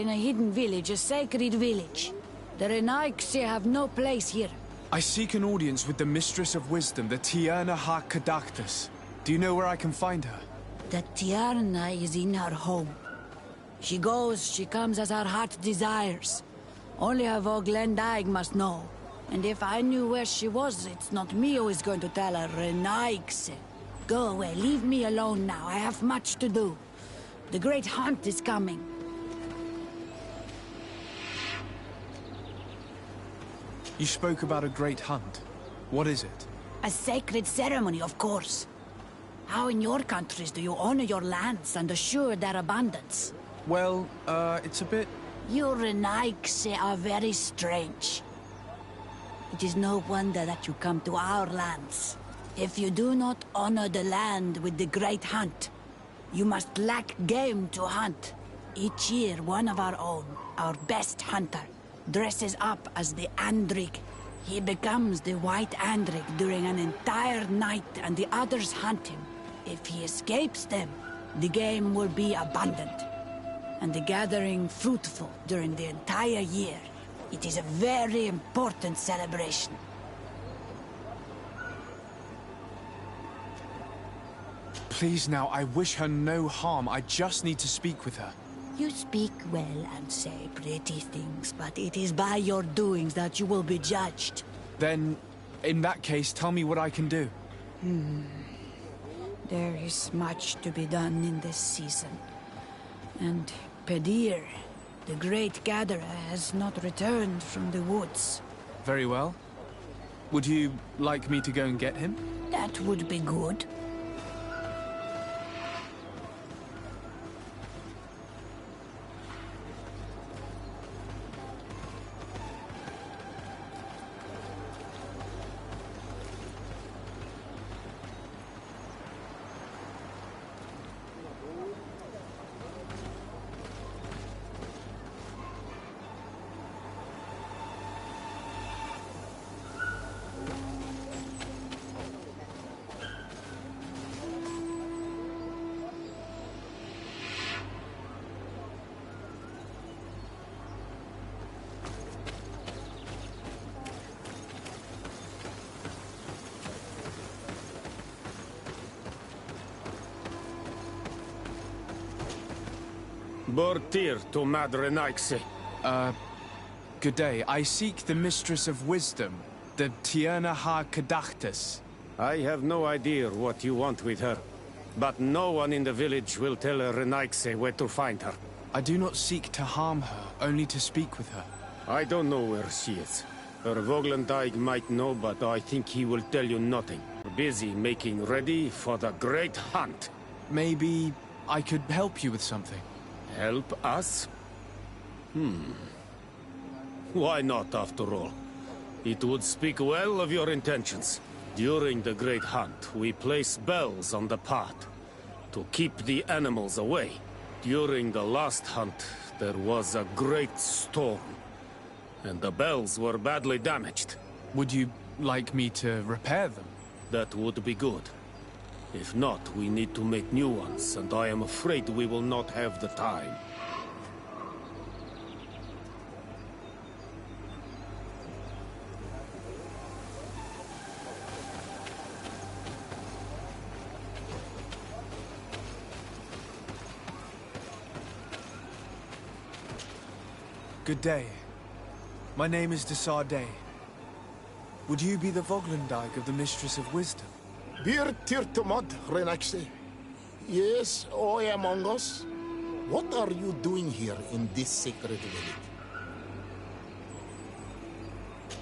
in a hidden village, a sacred village. The Renaigse have no place here. I seek an audience with the Mistress of Wisdom, the Tierna ha Kadactus. Do you know where I can find her? The Tierna is in her home. She goes, she comes as her heart desires. Only her Voglendaig must know. And if I knew where she was, it's not me who is going to tell her, Renaigse. Go away, leave me alone now. I have much to do. The great hunt is coming. You spoke about a great hunt. What is it? A sacred ceremony, of course. How in your countries do you honor your lands and assure their abundance? Well, it's a bit... You Renaigse are very strange. It is no wonder that you come to our lands. If you do not honor the land with the great hunt, you must lack game to hunt. Each year, one of our own, our best hunter, dresses up as the Andrik. He becomes the White Andrik during an entire night and the others hunt him. If he escapes them, the game will be abundant, and the gathering fruitful during the entire year. It is a very important celebration. Please now, I wish her no harm. I just need to speak with her. You speak well and say pretty things, but it is by your doings that you will be judged. Then, in that case, tell me what I can do. There is much to be done in this season. And Pedir, the great gatherer, has not returned from the woods. Very well. Would you like me to go and get him? That would be good. Bortir to Madre Naixe. Good day. I seek the Mistress of Wisdom, the Tierna ha Kadactus. I have no idea what you want with her, but no one in the village will tell Renaixe where to find her. I do not seek to harm her, only to speak with her. I don't know where she is. Her Voglendaig might know, but I think he will tell you nothing. We're busy making ready for the great hunt. Maybe I could help you with something. Help us? Why not, after all? It would speak well of your intentions. During the Great Hunt, we place bells on the path to keep the animals away. During the last hunt, there was a great storm, and the bells were badly damaged. Would you like me to repair them? That would be good. If not, we need to make new ones, and I am afraid we will not have the time. Good day. My name is Desardet. Would you be the Voglendaig of the Mistress of Wisdom? Bir tirtumad, Renaigse. Yes, I am among us. What are you doing here in this sacred village?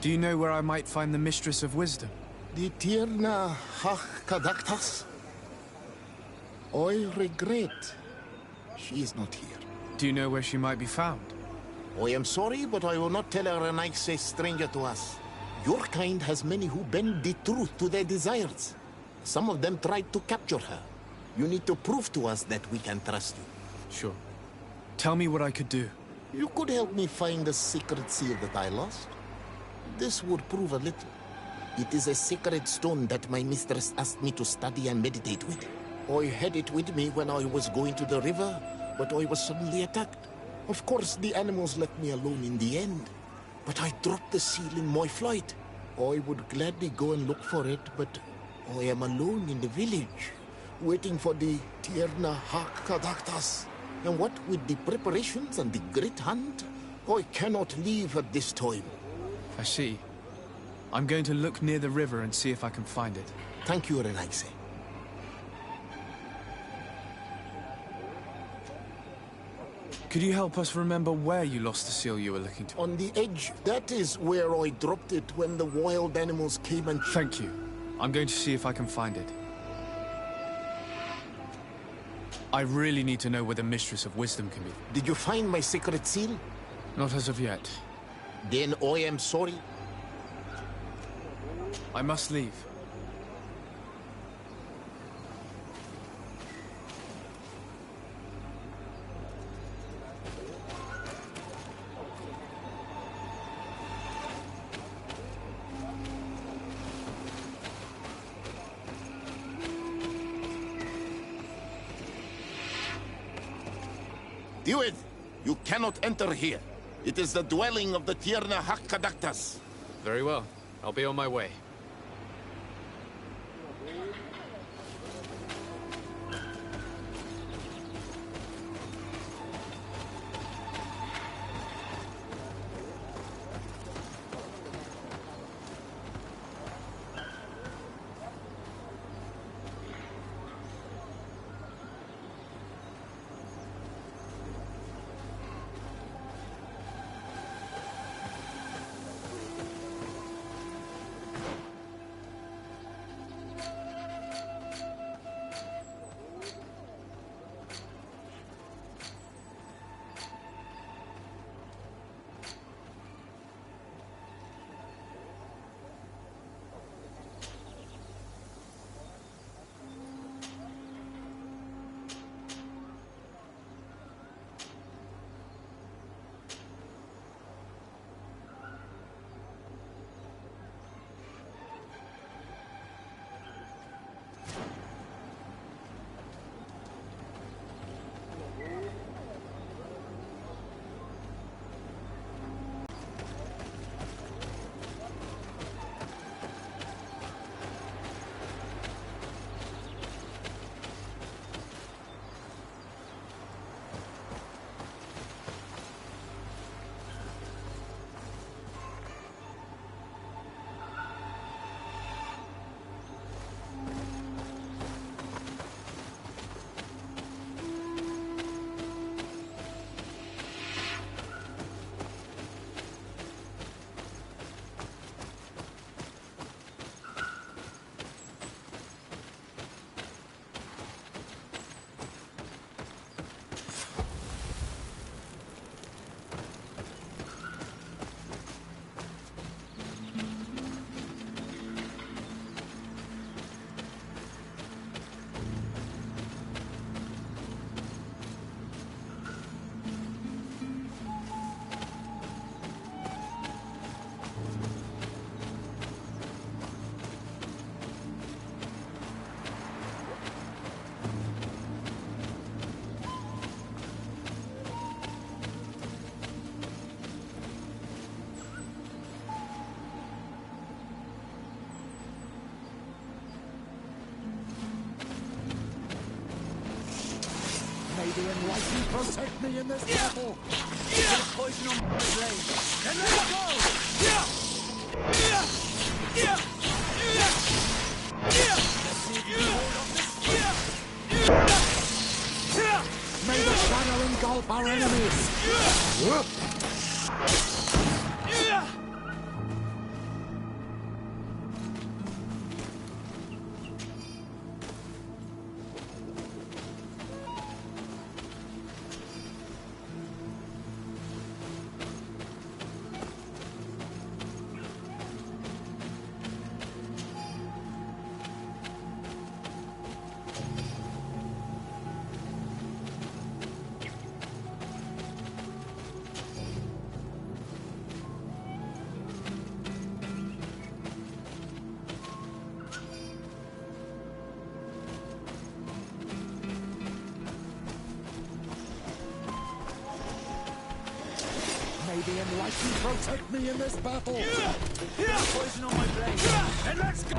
Do you know where I might find the Mistress of Wisdom? The Tierna Hach Kadaktas? I regret she is not here. Do you know where she might be found? I am sorry, but I will not tell a Renaigse stranger to us. Your kind has many who bend the truth to their desires. Some of them tried to capture her. You need to prove to us that we can trust you. Sure. Tell me what I could do. You could help me find the sacred seal that I lost. This would prove a little. It is a sacred stone that my mistress asked me to study and meditate with. I had it with me when I was going to the river, but I was suddenly attacked. Of course, the animals left me alone in the end. But I dropped the seal in my flight. I would gladly go and look for it, but I am alone in the village, waiting for the Tierna Hakadaktas. And what with the preparations and the great hunt, I cannot leave at this time. I see. I'm going to look near the river and see if I can find it. Thank you, Renaise. Could you help us remember where you lost the seal you were looking to? On the edge, that is where I dropped it when the wild animals came and... Thank you. I'm going to see if I can find it. I really need to know where the Mistress of Wisdom can be. Did you find my secret seal? Not as of yet. Then I am sorry. I must leave. Do it! You cannot enter here. It is the dwelling of the Tierna Hakadaktas. Very well. I'll be on my way. May the enlightened protect me in this battle. Put poison on my blade. And let it go! Let's see if you can hold off this. May the shadow engulf our enemies. enlightened protect me in this battle. Poison on my blade. And let's go!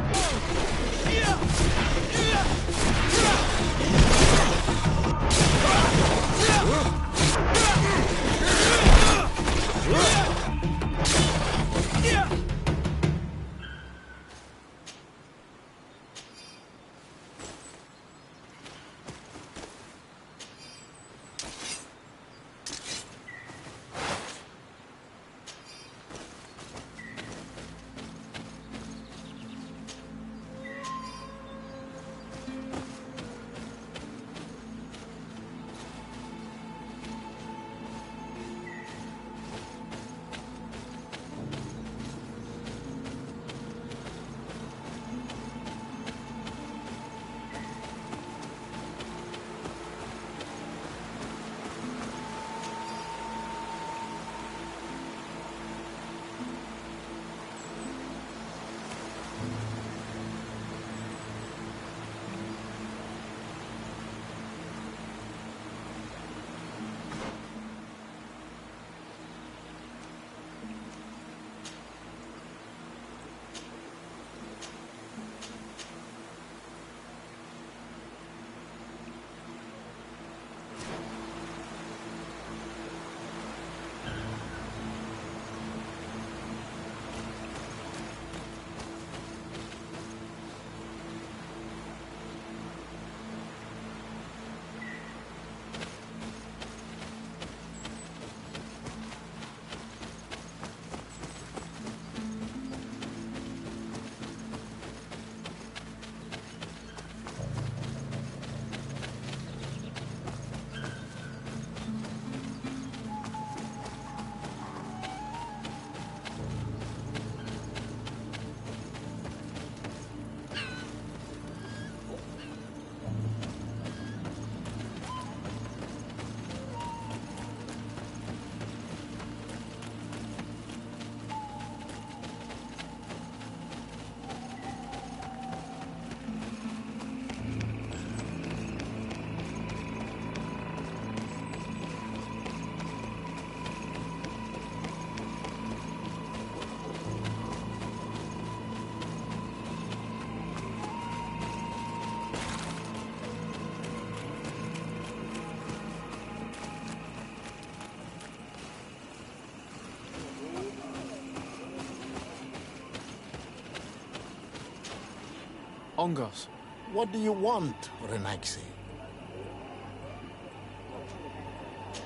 Ongos. What do you want, Renaxe?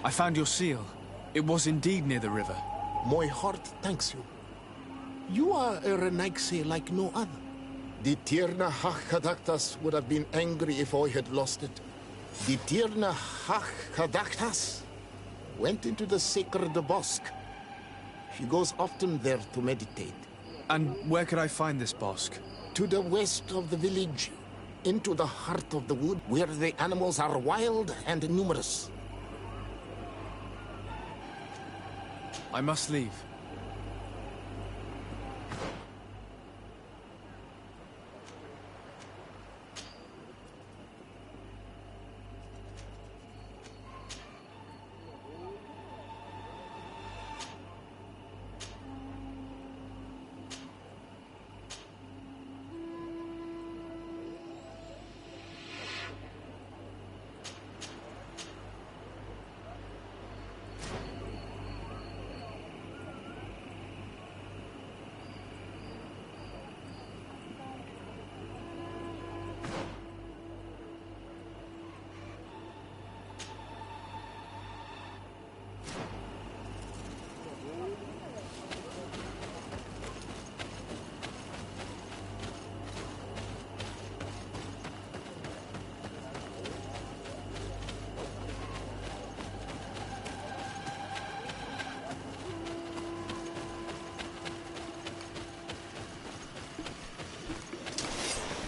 I found your seal. It was indeed near the river. My heart thanks you. You are a Renaxe like no other. The Tirna Hachadaktas would have been angry if I had lost it. The Tirna Hachadaktas went into the sacred bosque. She goes often there to meditate. And where could I find this bosque? To the west of the village, into the heart of the wood, where the animals are wild and numerous. I must leave.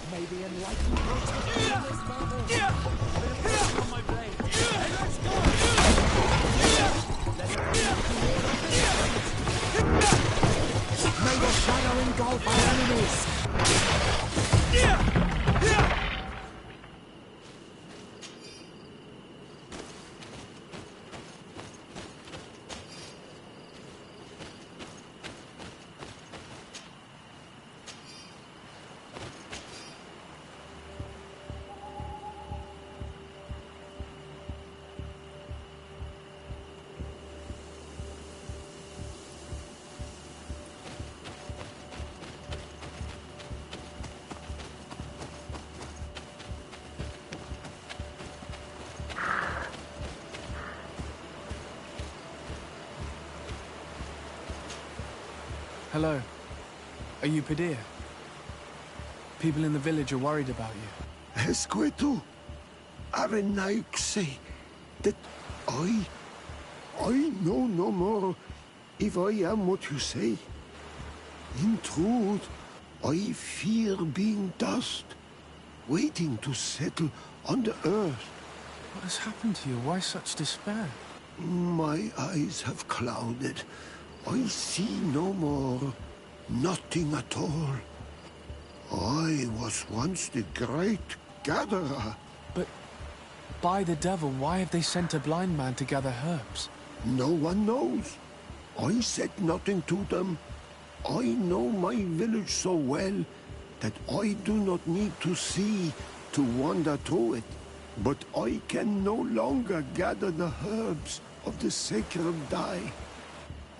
May the enlightened protect me in this battle. Poison on my blade. And let's go! May the shadow engulf our enemies. Hello. Are you Padir? People in the village are worried about you. Esqueto, Arenaix, that I know no more if I am what you say. In truth, I fear being dust, waiting to settle on the earth. What has happened to you? Why such despair? My eyes have clouded. I see no more, nothing at all. I was once the great gatherer. But by the devil, why have they sent a blind man to gather herbs? No one knows. I said nothing to them. I know my village so well that I do not need to see to wander through it. But I can no longer gather the herbs of the sacred dye.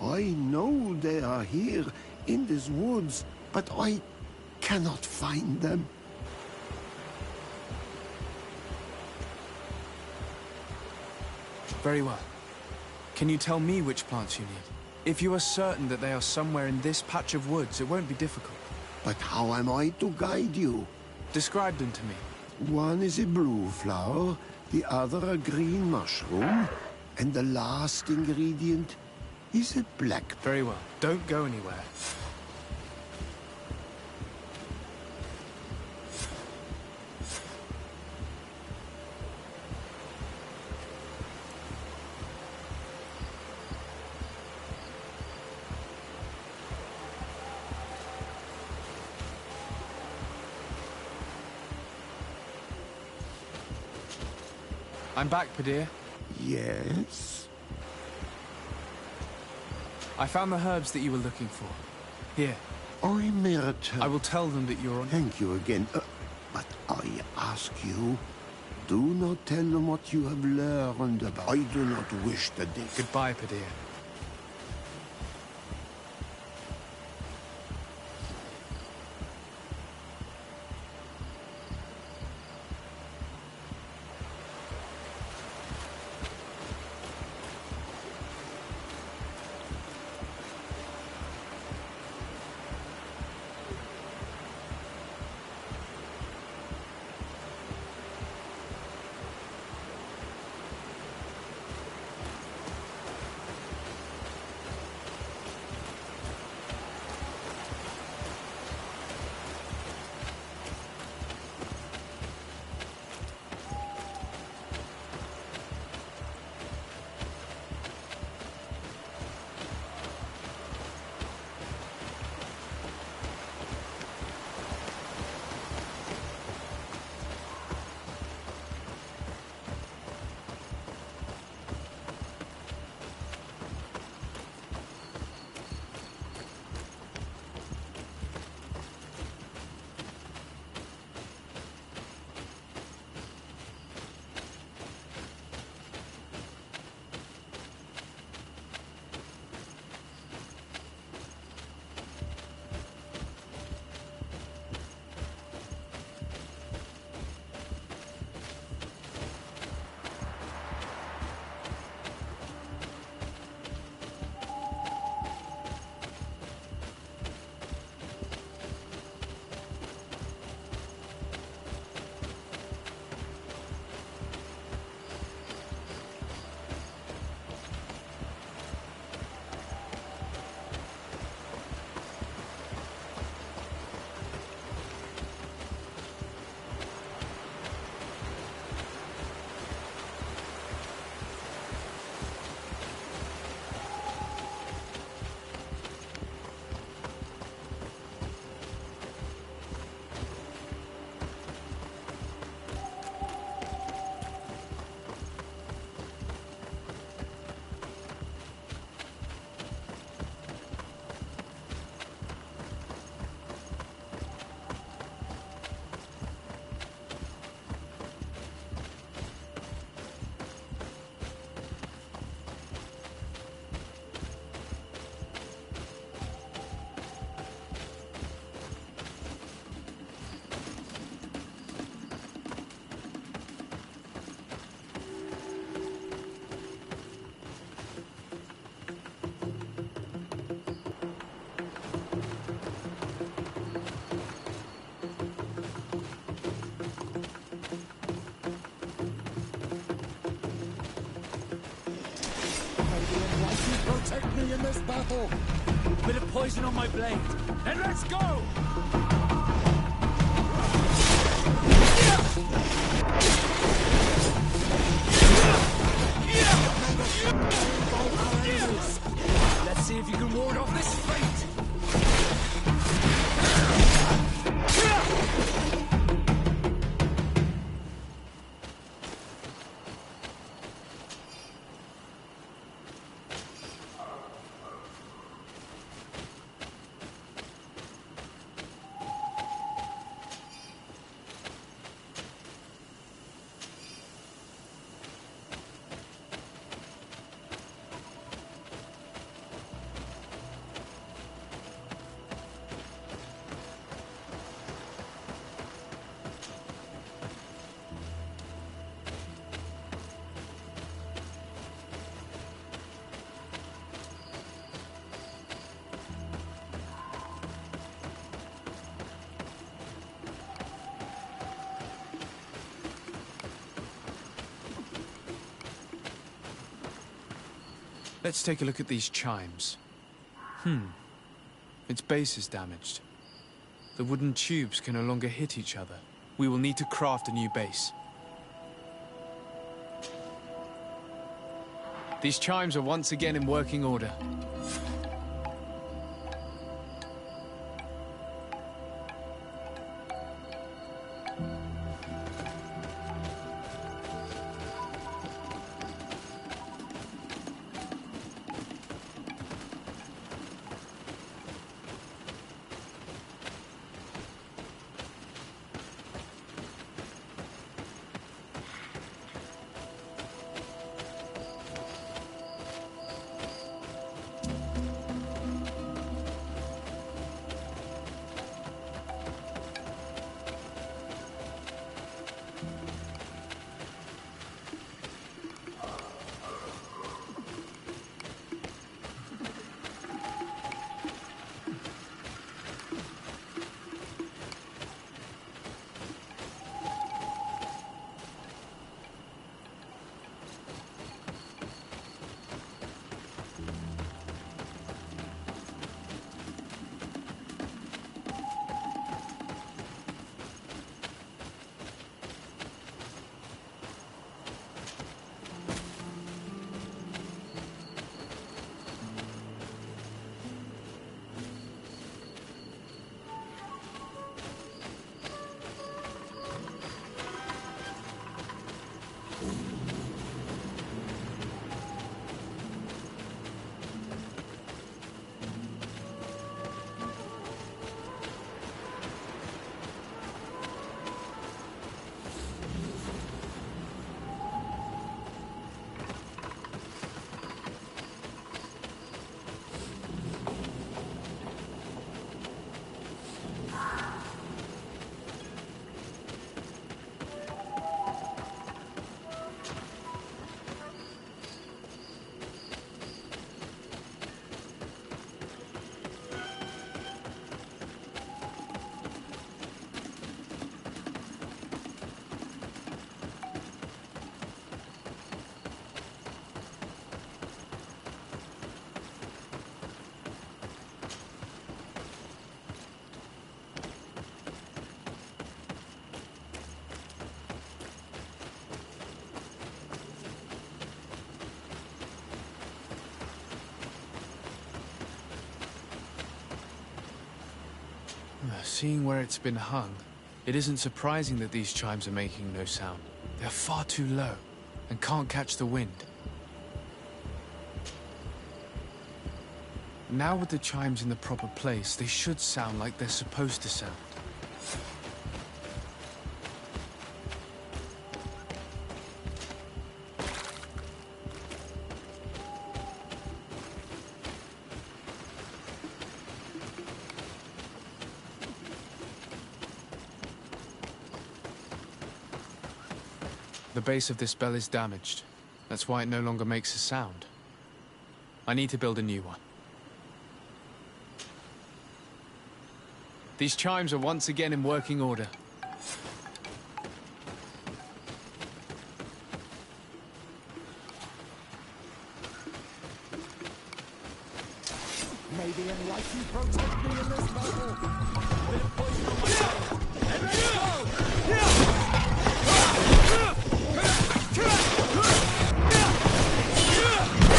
I know they are here in these woods, but I cannot find them. Very well. Can you tell me which plants you need? If you are certain that they are somewhere in this patch of woods, it won't be difficult. But how am I to guide you? Describe them to me. One is a blue flower, the other a green mushroom, and the last ingredient is a black. Very well. Don't go anywhere. I'm back, Padir. Yes? I found the herbs that you were looking for. Here. I may return. I will tell them that you're on... Thank you again. But I ask you, do not tell them what you have learned about. I do not wish that they... Goodbye, Padir. me in this battle. Bit of poison on my blade, and let's go! Let's see if you can ward off this fate! Let's take a look at these chimes. Its base is damaged. The wooden tubes can no longer hit each other. We will need to craft a new base. These chimes are once again in working order. Seeing where it's been hung, it isn't surprising that these chimes are making no sound. They're far too low and can't catch the wind. Now with the chimes in the proper place, they should sound like they're supposed to sound. The base of this bell is damaged. That's why it no longer makes a sound. I need to build a new one. These chimes are once again in working order. the enlightened protect me in this battle. Bit of poison on my blade. And let's go!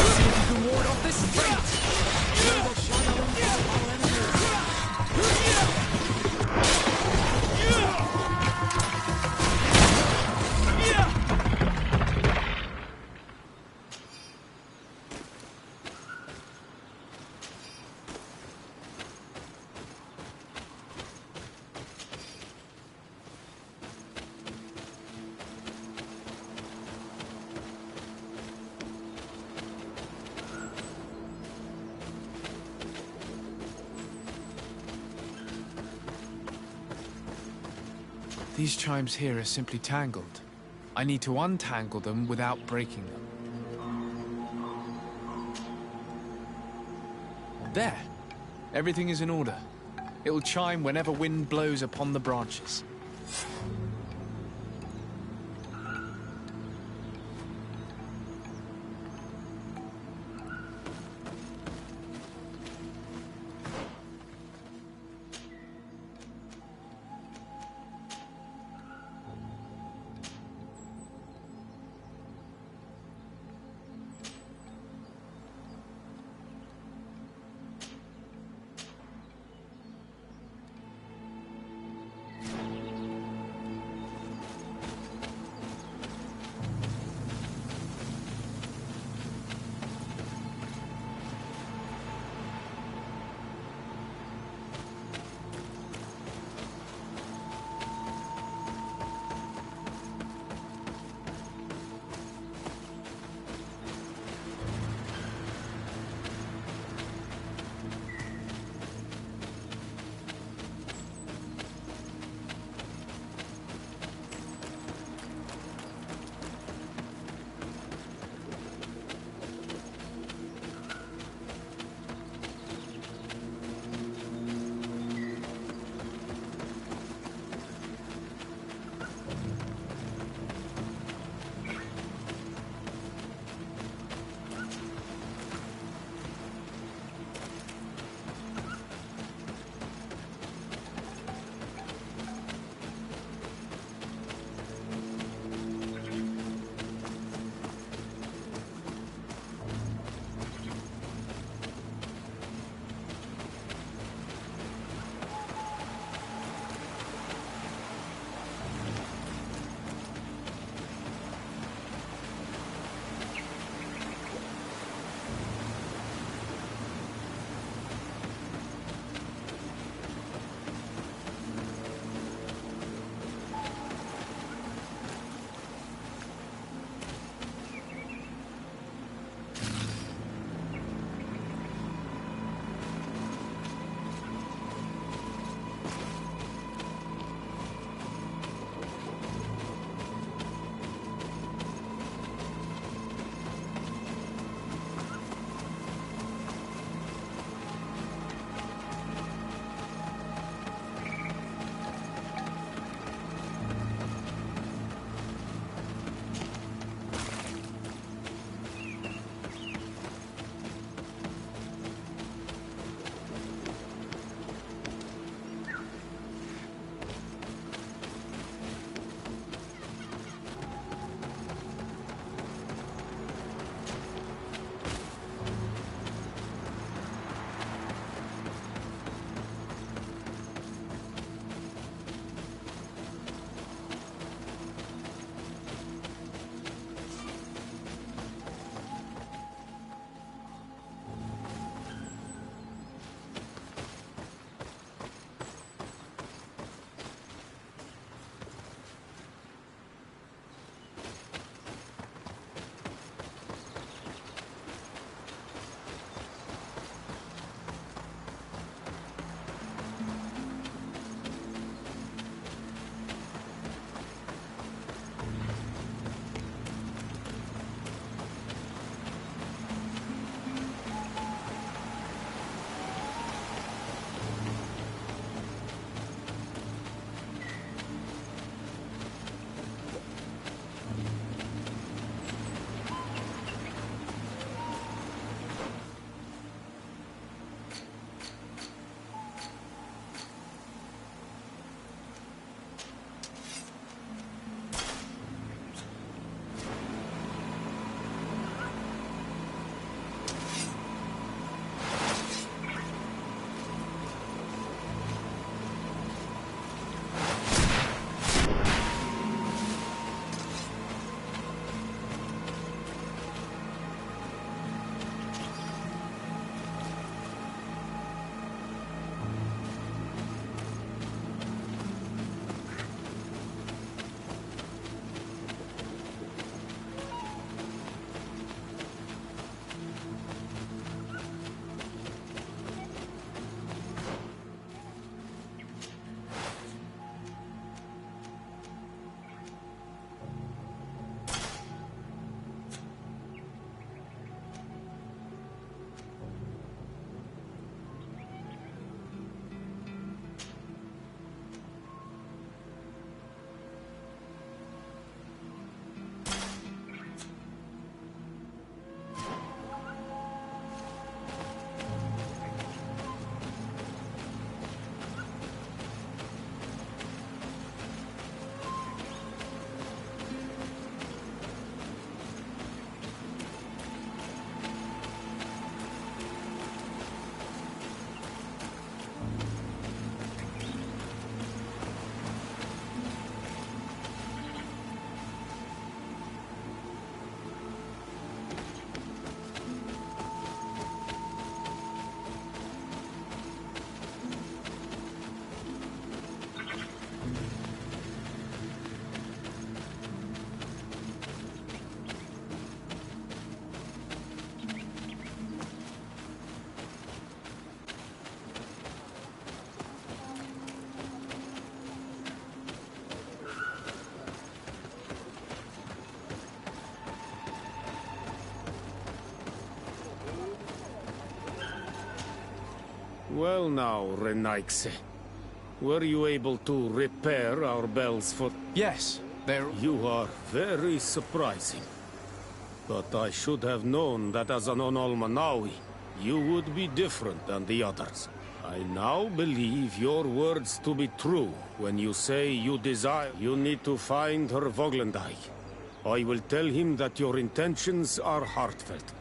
See if you can ward off this fate. We will shadow and kill our enemies. These chimes here are simply tangled. I need to untangle them without breaking them. There! Everything is in order. It will chime whenever wind blows upon the branches. Well now, Renaixe. Were you able to repair our bells for... Yes, they're... You are very surprising. But I should have known that as an Onolmanawi, you would be different than the others. I now believe your words to be true when you say you desire... You need to find her Voglendijk. I will tell him that your intentions are heartfelt.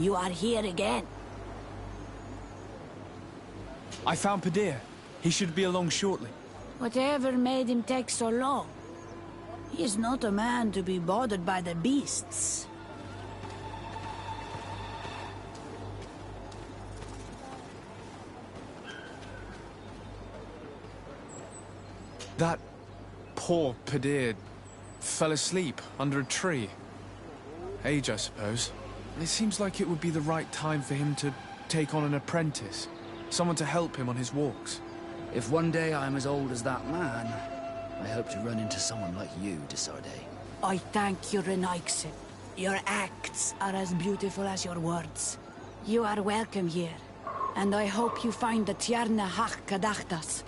You are here again. I found Padir. He should be along shortly. Whatever made him take so long? He is not a man to be bothered by the beasts. That poor Padir fell asleep under a tree. Age, I suppose. It seems like it would be the right time for him to take on an apprentice. Someone to help him on his walks. If one day I'm as old as that man, I hope to run into someone like you, Desarde. I thank you, Renaixe. Your acts are as beautiful as your words. You are welcome here, and I hope you find the Tierna Hach Kadachtas.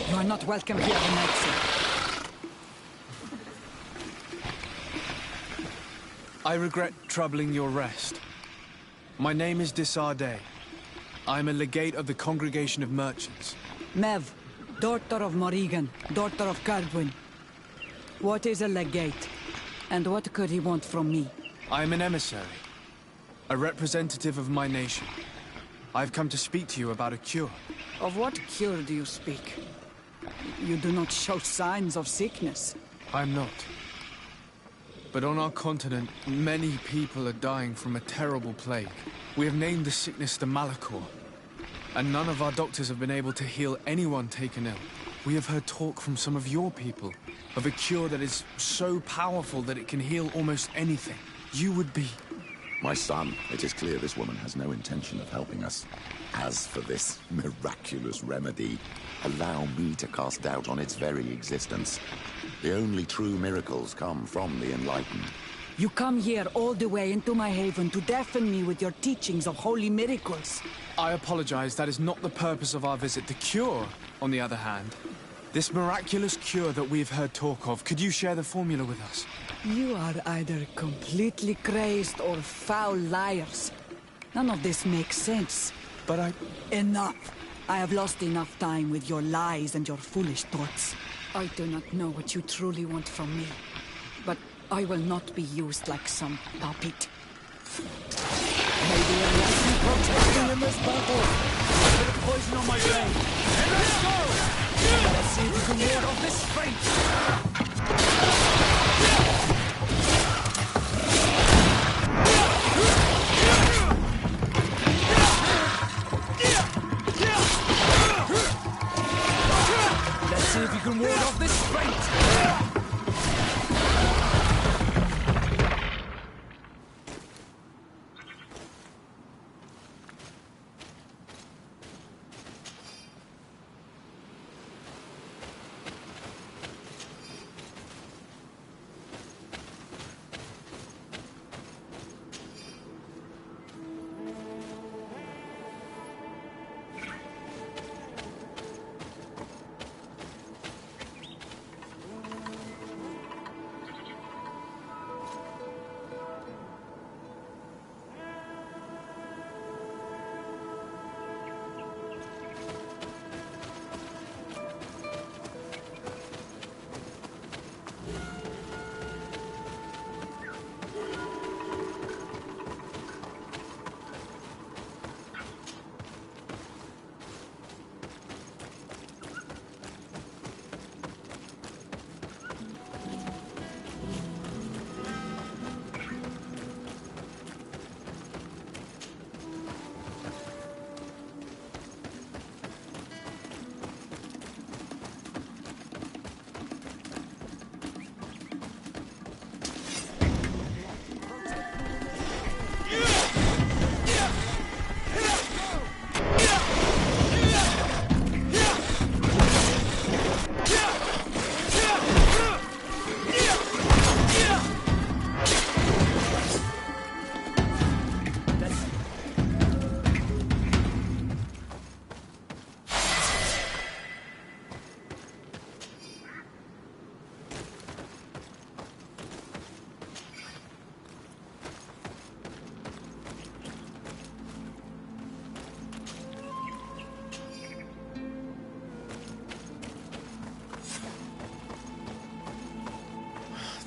You are not welcome here, Renaixe. I regret troubling your rest. My name is Desarde. I am a legate of the Congregation of Merchants. Mev, daughter of Morrigan, daughter of Cardwin. What is a legate? And what could he want from me? I am an emissary. A representative of my nation. I've come to speak to you about a cure. Of what cure do you speak? You do not show signs of sickness. I'm not. But on our continent, many people are dying from a terrible plague. We have named the sickness the Malachor, and none of our doctors have been able to heal anyone taken ill. We have heard talk from some of your people of a cure that is so powerful that it can heal almost anything. You would be... My son, it is clear this woman has no intention of helping us. As for this miraculous remedy, allow me to cast doubt on its very existence. The only true miracles come from the enlightened. You come here all the way into my haven to deafen me with your teachings of holy miracles. I apologize, that is not the purpose of our visit. The cure, on the other hand. This miraculous cure that we've heard talk of, could you share the formula with us? You are either completely crazed or foul liars. None of this makes sense. But Enough! I have lost enough time with your lies and your foolish thoughts. I do not know what you truly want from me, but I will not be used like some puppet. Maybe unless you protect me in this battle. A bit of poison on my blade. And let's go! Let's see if we can ward off this fate. Let's see if you can ward off this fate.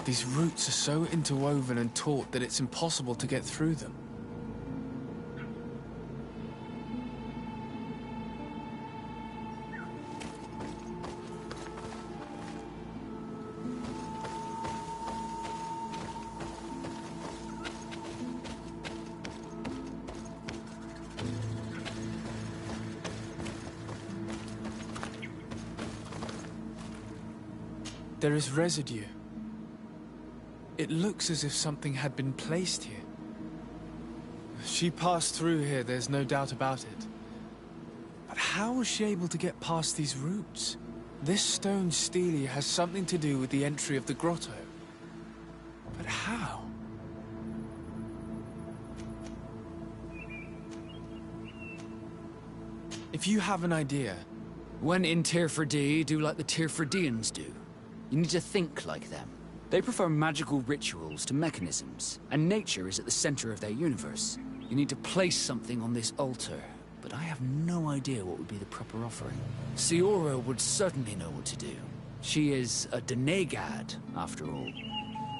These roots are so interwoven and taut that it's impossible to get through them. There is residue. It looks as if something had been placed here. She passed through here, there's no doubt about it. But how was she able to get past these roots? This stone stele has something to do with the entry of the grotto. But how? If you have an idea... When in Tirfordee, do like the Tirfordeans do. You need to think like them. They prefer magical rituals to mechanisms, and nature is at the center of their universe. You need to place something on this altar, but I have no idea what would be the proper offering. Siora would certainly know what to do. She is a Denegad, after all.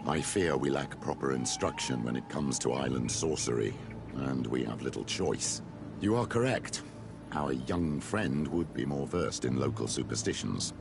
I fear we lack proper instruction when it comes to island sorcery, and we have little choice. You are correct. Our young friend would be more versed in local superstitions.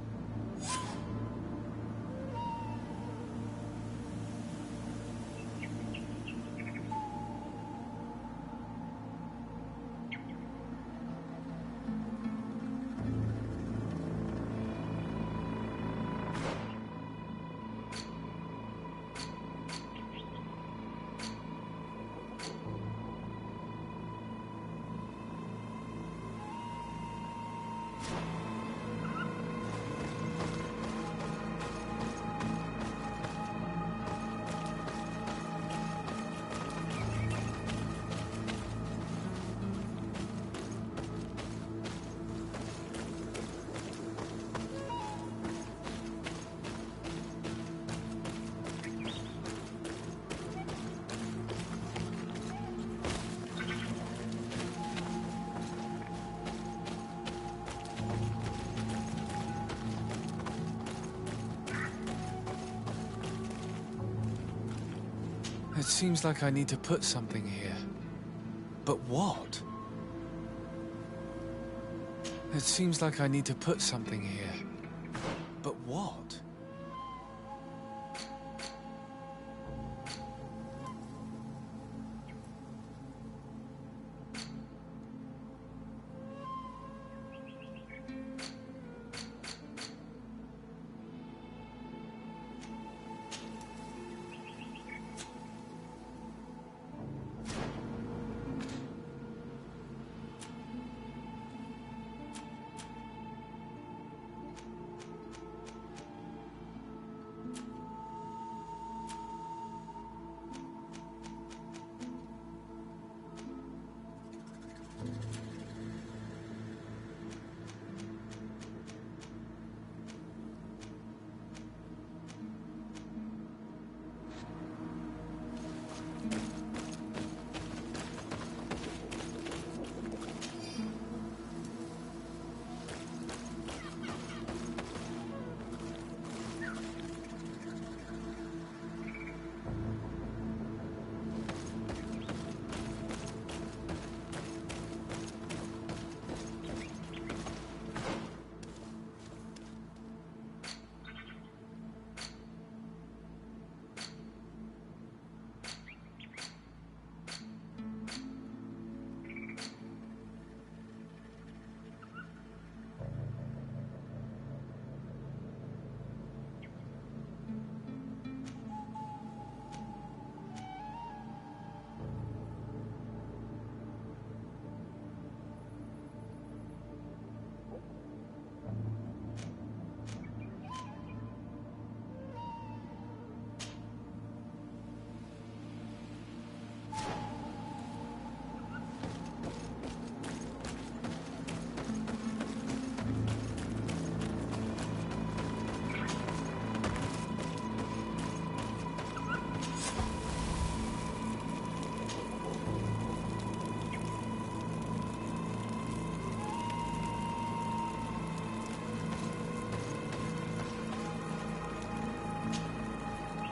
It seems like I need to put something here. But what? It seems like I need to put something here. But what?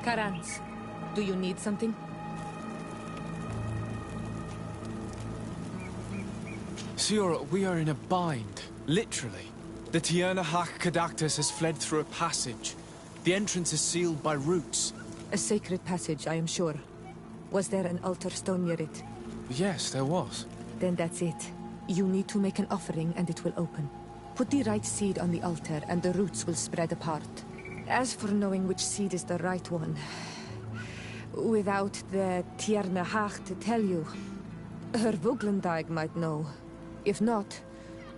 Karans, do you need something? Siora, we are in a bind. Literally. The Tierna Hach Kadactus has fled through a passage. The entrance is sealed by roots. A sacred passage, I am sure. Was there an altar stone near it? Yes, there was. Then that's it. You need to make an offering and it will open. Put the right seed on the altar and the roots will spread apart. As for knowing which seed is the right one, without the Tierna Hach to tell you, her Voglendag might know. If not,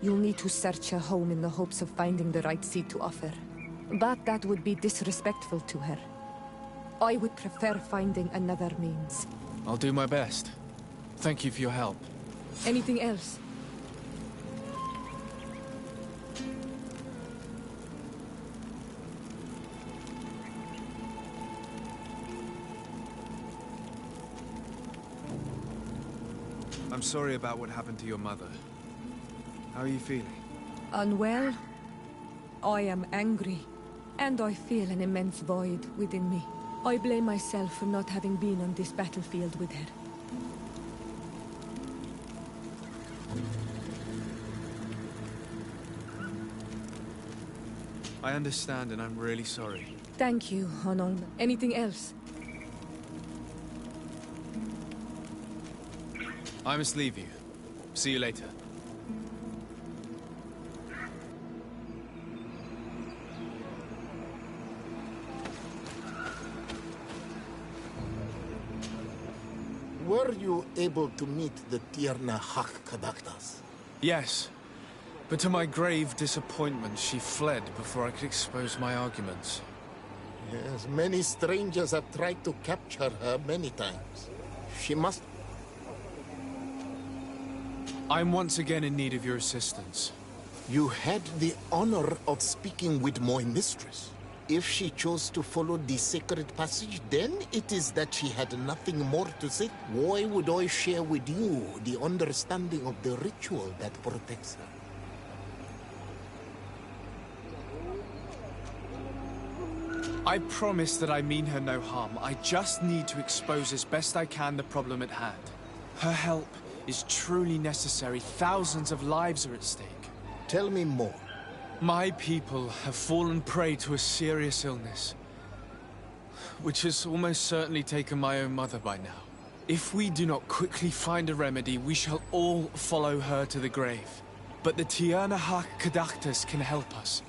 you'll need to search her home in the hopes of finding the right seed to offer. But that would be disrespectful to her. I would prefer finding another means. I'll do my best. Thank you for your help. Anything else? I'm sorry about what happened to your mother. How are you feeling? Unwell? I am angry, and I feel an immense void within me. I blame myself for not having been on this battlefield with her. I understand, and I'm really sorry. Thank you, Honolm. Anything else? I must leave you. See you later. Were you able to meet the Tierna Hach Kadaktas? Yes. But to my grave disappointment, she fled before I could expose my arguments. Yes, many strangers have tried to capture her many times. She must... I'm once again in need of your assistance. You had the honor of speaking with my mistress. If she chose to follow the sacred passage, then it is that she had nothing more to say. Why would I share with you the understanding of the ritual that protects her? I promise that I mean her no harm. I just need to expose as best I can the problem at hand. Her help is truly necessary. Thousands of lives are at stake. Tell me more. My people have fallen prey to a serious illness, which has almost certainly taken my own mother by now. If we do not quickly find a remedy, we shall all follow her to the grave. But the Tierna Hac Cadactus can help us.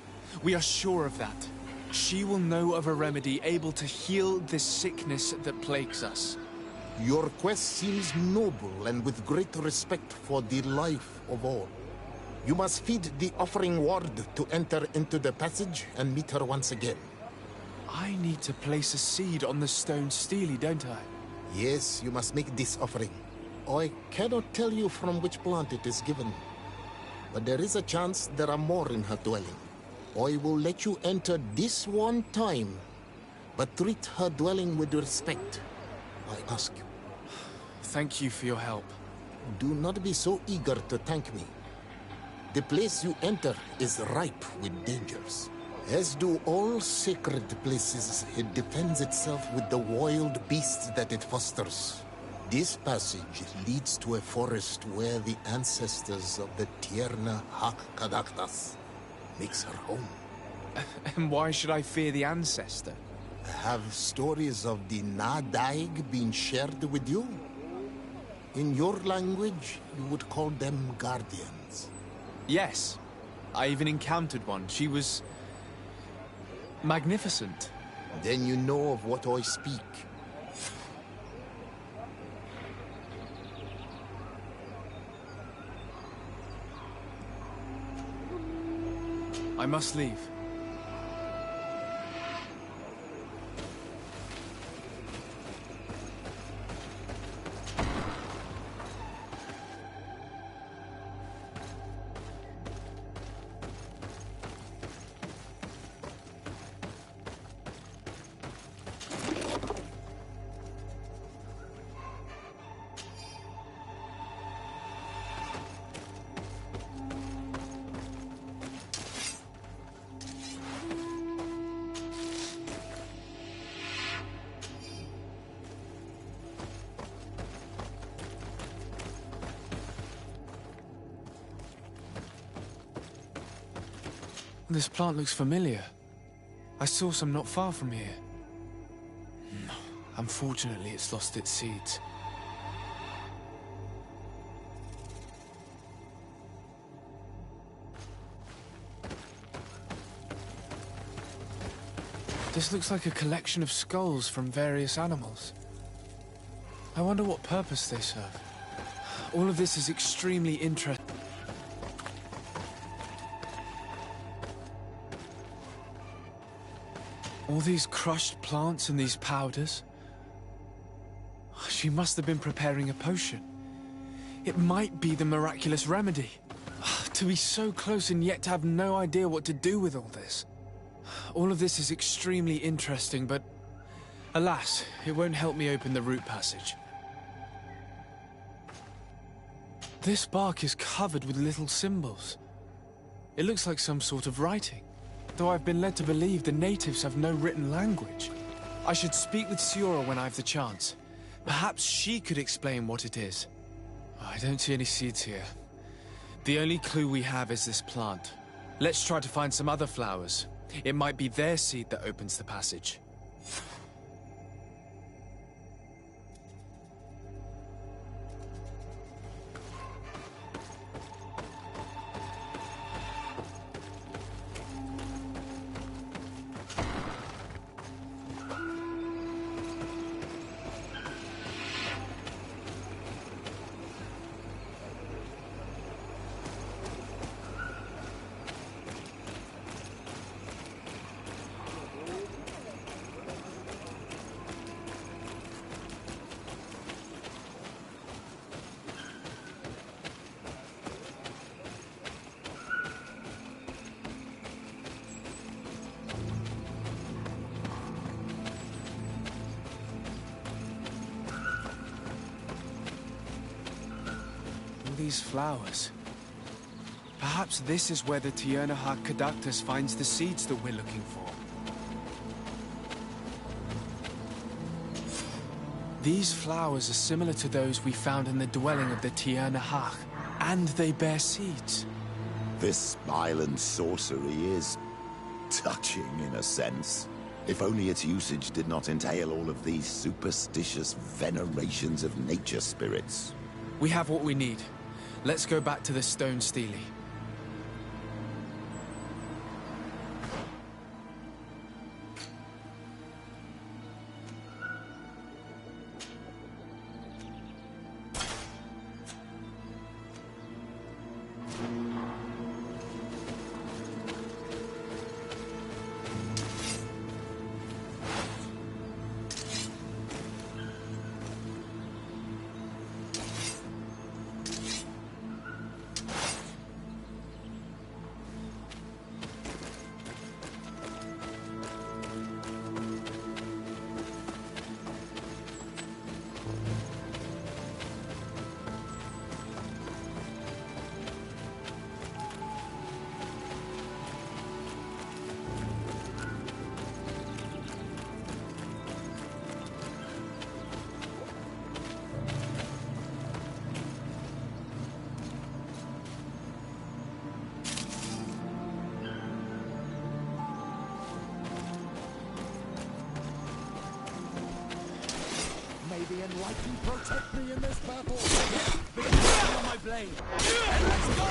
We are sure of that. She will know of a remedy able to heal this sickness that plagues us. Your quest seems noble and with great respect for the life of all. You must feed the offering ward to enter into the passage and meet her once again. I need to place a seed on the stone steely, don't I? Yes, you must make this offering. I cannot tell you from which plant it is given, but there is a chance there are more in her dwelling. I will let you enter this one time, but treat her dwelling with respect, I ask you. Thank you for your help. Do not be so eager to thank me. The place you enter is ripe with dangers. As do all sacred places, it defends itself with the wild beasts that it fosters. This passage leads to a forest where the ancestors of the Tierna Hac Cadactus makes her home. And why should I fear the ancestor? Have stories of the Nadaig been shared with you? In your language, you would call them guardians. Yes. I even encountered one. She was magnificent. Then you know of what I speak. I must leave. This plant looks familiar. I saw some not far from here. Unfortunately, it's lost its seeds. This looks like a collection of skulls from various animals. I wonder what purpose they serve. All of this is extremely interesting. All these crushed plants and these powders. She must have been preparing a potion. It might be the miraculous remedy. To be so close and yet to have no idea what to do with all this. All of this is extremely interesting, but alas, it won't help me open the root passage. This bark is covered with little symbols. It looks like some sort of writing. Though I've been led to believe the natives have no written language. I should speak with Siora when I have the chance. Perhaps she could explain what it is. I don't see any seeds here. The only clue we have is this plant. Let's try to find some other flowers. It might be their seed that opens the passage. These flowers. Perhaps this is where the Tierna Hac Cadactus finds the seeds that we're looking for. These flowers are similar to those we found in the dwelling of the Tiernahach, and they bear seeds. This island sorcery is touching in a sense. If only its usage did not entail all of these superstitious venerations of nature spirits. We have what we need. Let's go back to the Stone Stele. The enlightened protect me in this battle. Begin on my blade. And let's go!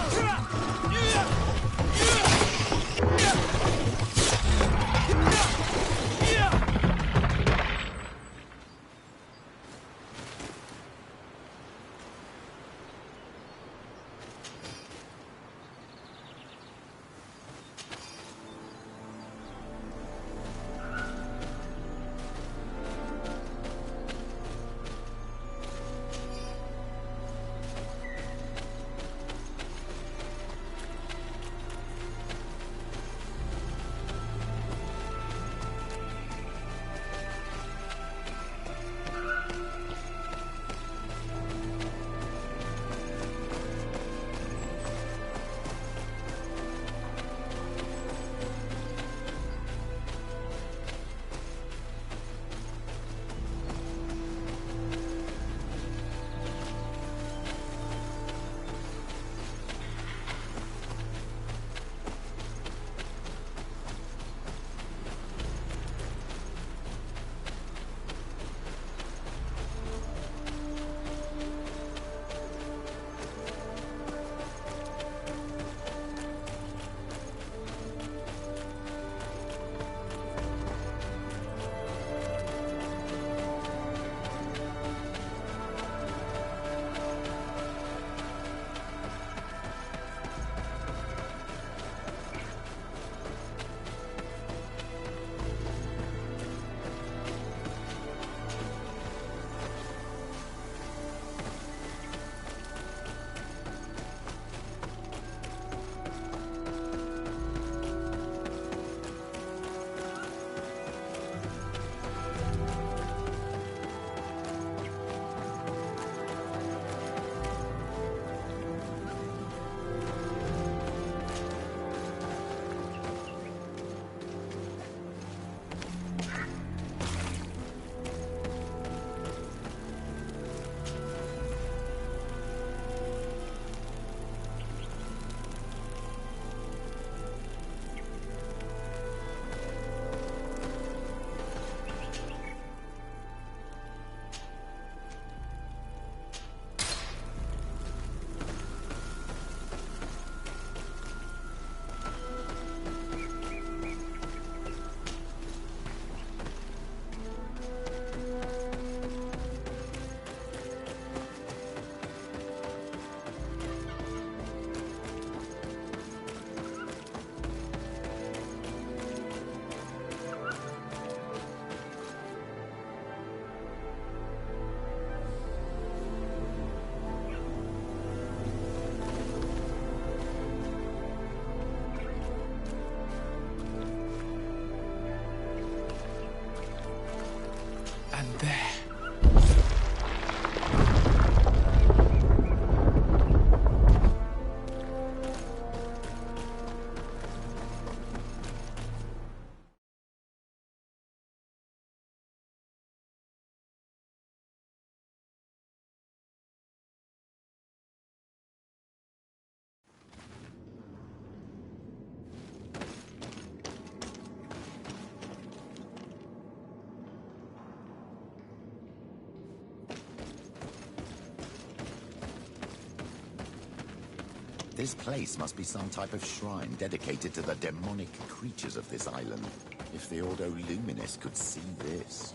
This place must be some type of shrine dedicated to the demonic creatures of this island. If the Ordo Luminis could see this.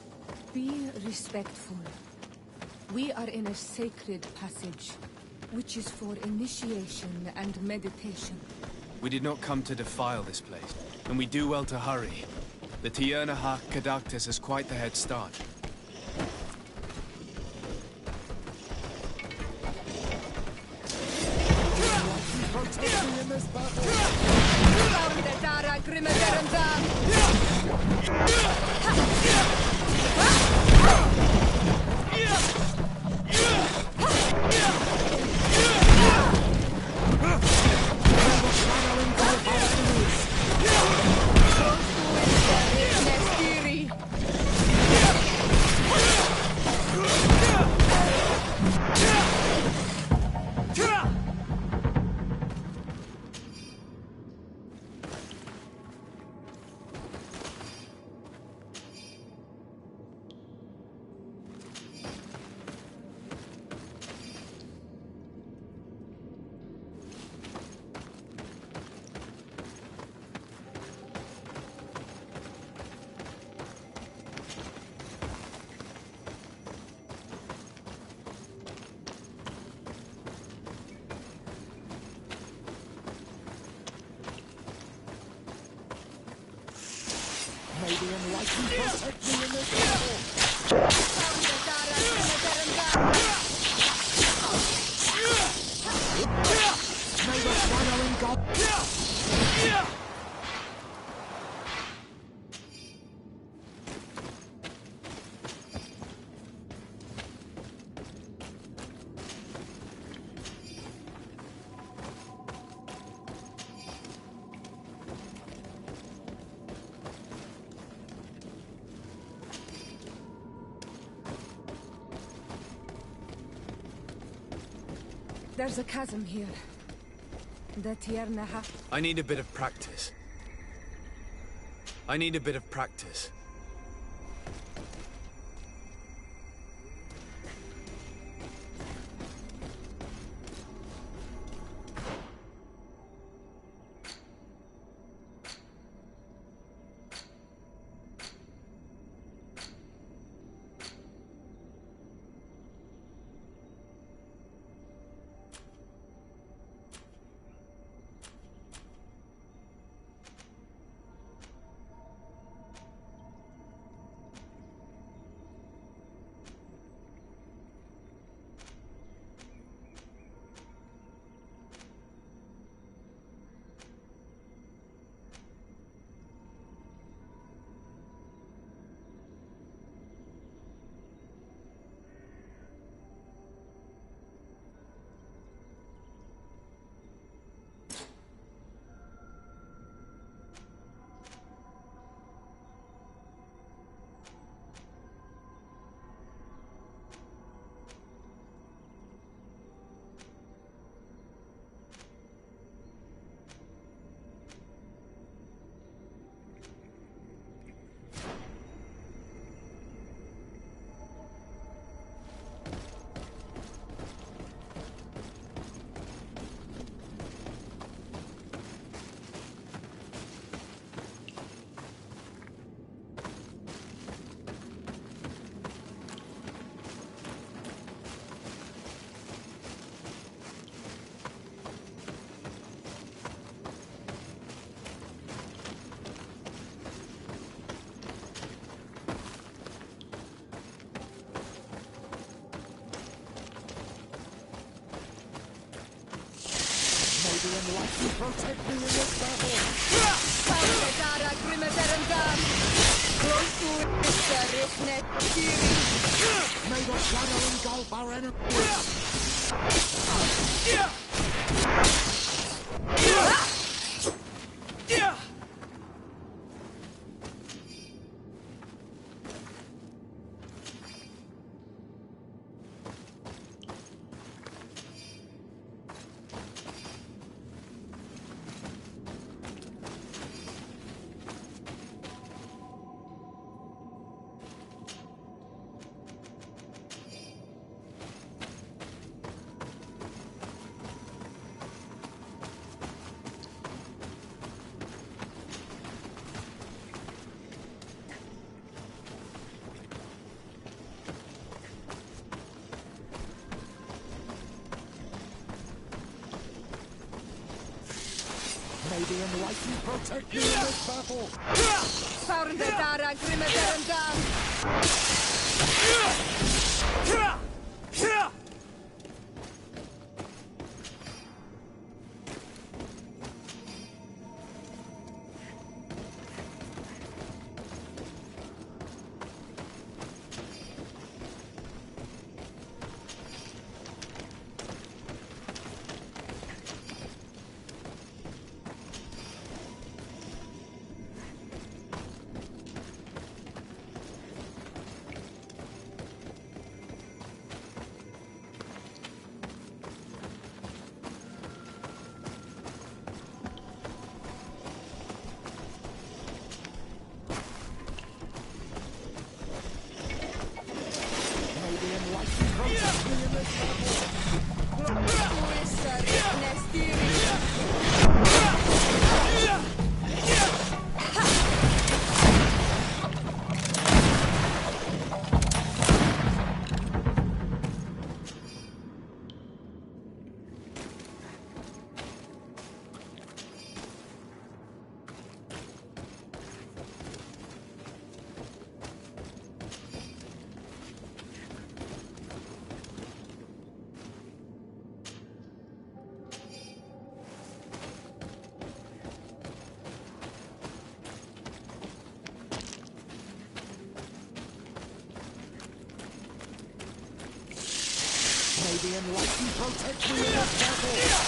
Be respectful. We are in a sacred passage, which is for initiation and meditation. We did not come to defile this place, and we do well to hurry. The Tiernahak Kadactus has quite the head start. Protect me in this battle! May the enlightened protect me in this battle! May the following God... There's a chasm here. The Tiernahak. I need a bit of practice. I need a bit of practice. The enlightened protect me in this battle! May the shadow engulf our enemies! the enlightened protect me in this battle! May the enlightened protect me in this battle!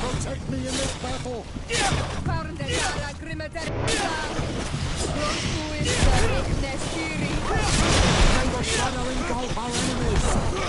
Protect me in this battle! May the shadow engulf our enemies!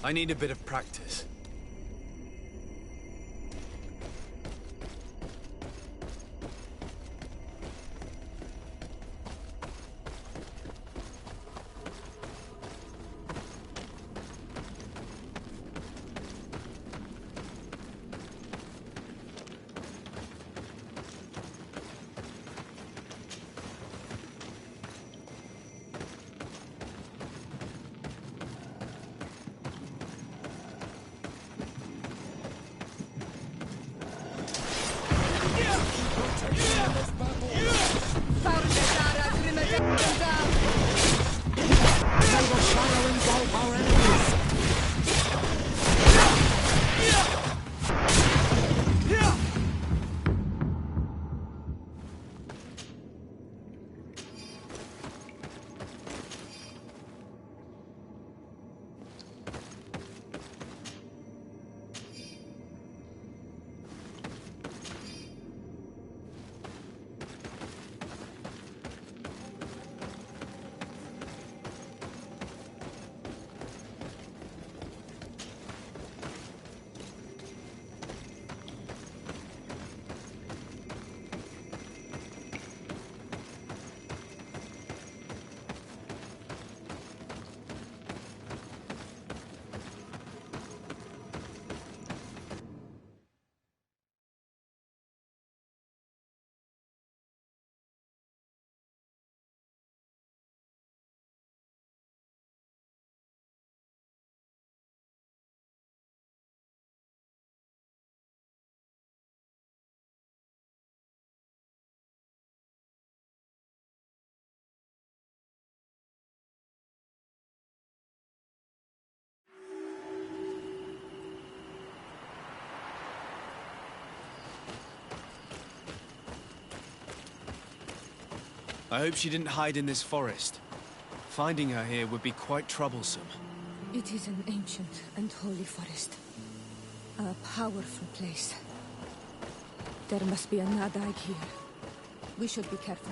I need a bit of practice. May the shadow engulf our enemies! I hope she didn't hide in this forest. Finding her here would be quite troublesome. It is an ancient and holy forest. A powerful place. There must be a Nadag here. We should be careful.